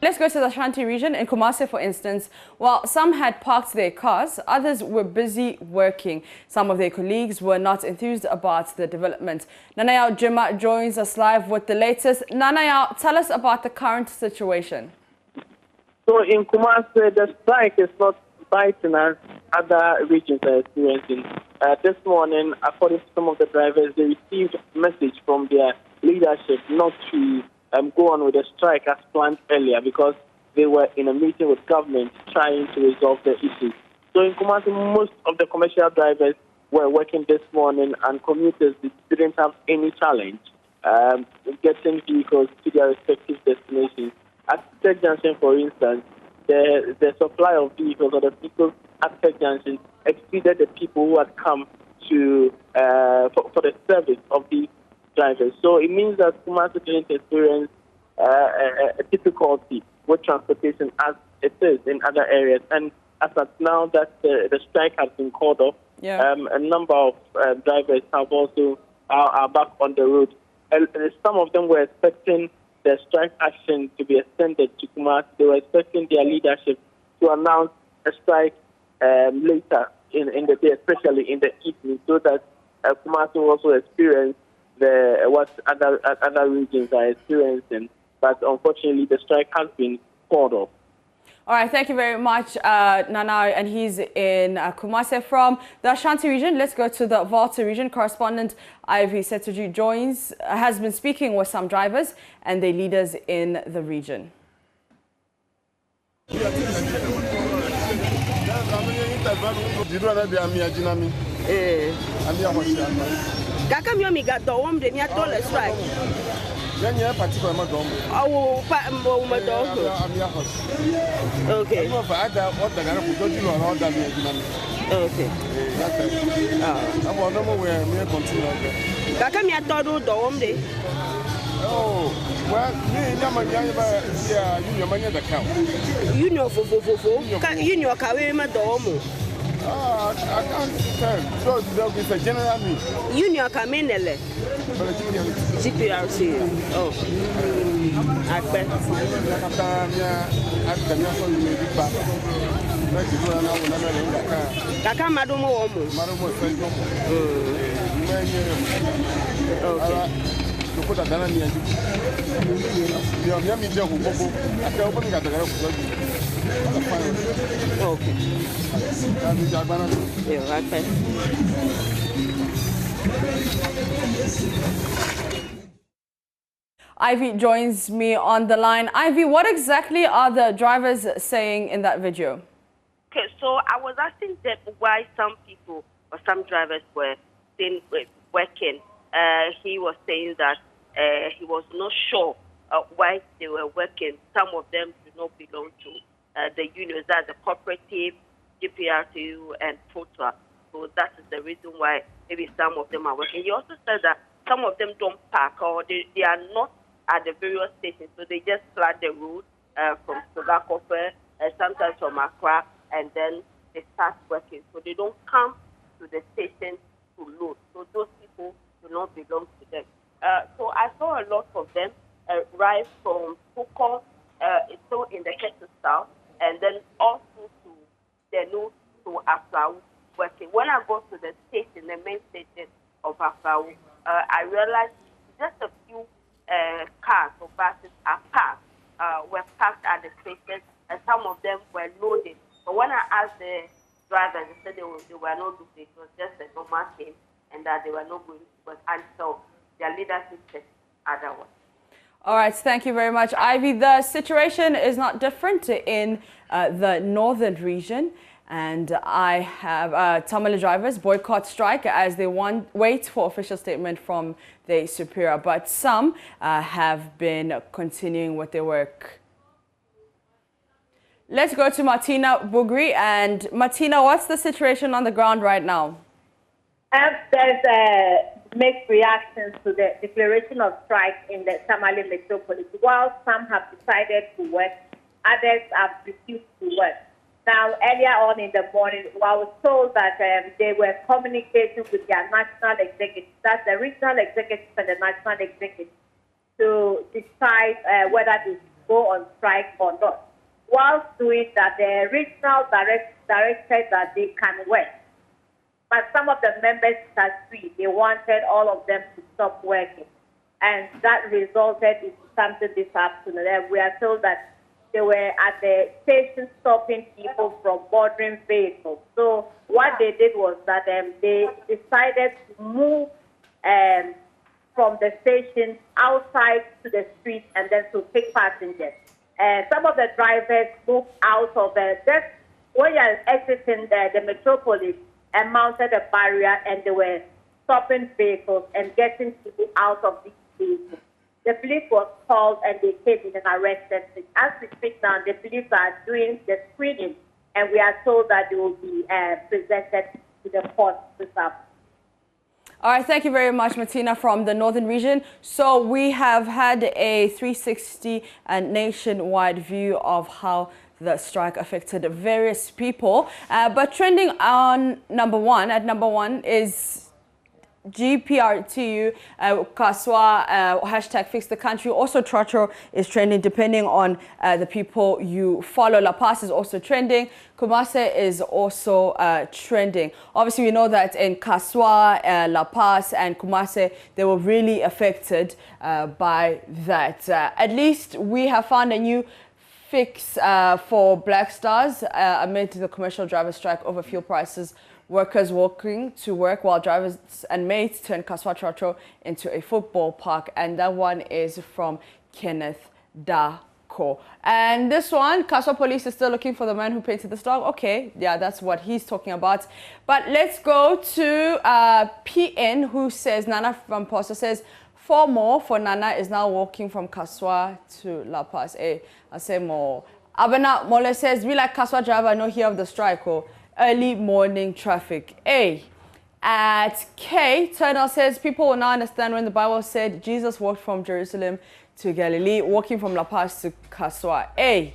Let's go to the Ashanti region. In Kumasi, for instance, while some had parked their cars, others were busy working. Some of their colleagues were not enthused about the development. Nanayao Jima joins us live with the latest. Nanayao, tell us about the current situation. So in Kumasi, the strike is not biting as other regions are experiencing. This morning, according to some of the drivers, they received a message from their leadership not to go on with the strike as planned earlier because they were in a meeting with government trying to resolve the issue. So in Kumasi, most of the commercial drivers were working this morning and commuters didn't have any challenge getting vehicles to their respective destinations. At Tech Junction, for instance, the supply of vehicles or the vehicles at Tech Junction exceeded the people who had come to for the service of these drivers. So it means that Kumasi didn't experience a difficulty with transportation as it is in other areas. And as of now that the strike has been called off, a number of drivers have also are back on the road. And some of them were expecting the strike action to be extended to Kumasi. They were expecting their leadership to announce a strike later in the day, especially in the evening, so that Kumasi will also experience what other regions are experiencing. But unfortunately, the strike has been called off. All right, thank you very much, Nanao, and he's in Kumasi. From the Ashanti region, let's go to the Volta region. Correspondent SETORDJIE has been speaking with some drivers and their leaders in the region. I can't tell. So it's a general meeting. Union Caminele. GPRTU. Oh. Ivy joins me on the line. Ivy, what exactly are the drivers saying in that video? Okay, so I was asking them why some people or some drivers were working. He was saying that he was not sure why they were working. Some of them do not belong to the unions, that the cooperative, GPRTU, and Volta. So that is the reason why maybe some of them are working. He also said that some of them don't park or they are not at the various stations, so they just flood the road from Sogakofe, sometimes from Accra, and then they start working. So they don't come to the station to load. So those people do not belong to them. So I saw a lot of them rise from Pukon, so in the Ketu South, and then also to Denu to Aflau working. When I go to the station, the main station of Aflau, I realized just a few cars or buses were parked at the station, and some of them were loaded. But when I asked the drivers, they said they were not loaded. It was just a normal thing, and that they were not going to work until their leadership said otherwise. All right, thank you very much, Ivy. The situation is not different in the northern region. And I have Tamale drivers boycott strike as they wait for official statement from their superior. But some have been continuing with their work. Let's go to MARTINA BUGRI. And Martina, what's the situation on the ground right now? There's mixed reactions to the declaration of strike in the Tamale metropolis. While some have decided to work, others have refused to work. Now, earlier on in the morning, I was told that they were communicating with their national executive, that's the regional executive and the national executive, to decide whether to go on strike or not. Whilst doing that, the regional directed that they can work. But some of the members disagreed. They wanted all of them to stop working. And that resulted in something this afternoon. And we are told that they were at the station stopping people from boarding vehicles. So what they did was that they decided to move from the station outside to the street and then to pick passengers. Some of the drivers moved out of just when you're exiting the metropolis and mounted a barrier, and they were stopping vehicles and getting people out of these vehicles. The police was called and they came in and arrested them. As we speak now, the police are doing the screening, and we are told that they will be presented to the court this afternoon. All right, thank you very much, Martina, from the Northern region. So we have had a 360 and nationwide view of how the strike affected various people. But trending on number one is GPRTU Kaswa hashtag fix the country. Also Trotro is trending depending on the people you follow. La Paz is also trending. Kumasi is also trending. Obviously we know that in Kaswa, La Paz and Kumasi they were really affected by that. At least we have found a new fix for Black Stars amid the commercial driver strike over fuel prices. Workers walking to work while drivers and mates turn Kaswa Trotro into a football park. And that one is from Kenneth Dako. And this one, Kaswa police is still looking for the man who painted this dog. Okay, yeah, that's what he's talking about. But let's go to PN, who says, Nana from Posta says, 4 more for Nana is now walking from Kaswa to La Paz. Hey, I say more. Abana Mole says, we like Kaswa driver, no hear of the strike. Oh. Early morning traffic. A. At K, Turner says, people will now understand when the Bible said Jesus walked from Jerusalem to Galilee, walking from La Paz to Kaswa. A.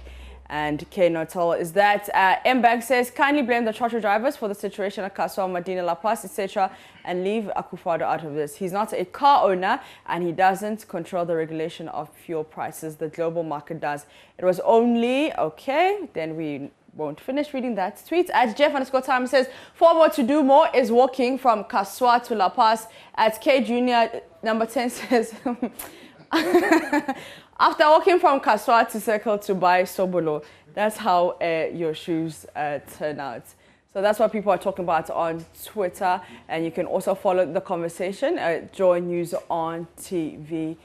And K Notel is that. M Bank says, kindly blame the Trotro drivers for the situation at Kaswa, Medina, La Paz, etc. and leave Akufo-Addo out of this. He's not a car owner and he doesn't control the regulation of fuel prices. The global market does. It was only, okay, then we won't finish reading that tweet. At Jeff_Time says, 4 more to do more is walking from Kaswa to La Paz. At K Junior number 10 says, after walking from Kaswa to Circle to buy Sobolo, that's how your shoes turn out. So that's what people are talking about on Twitter. And you can also follow the conversation at Joy News on TV.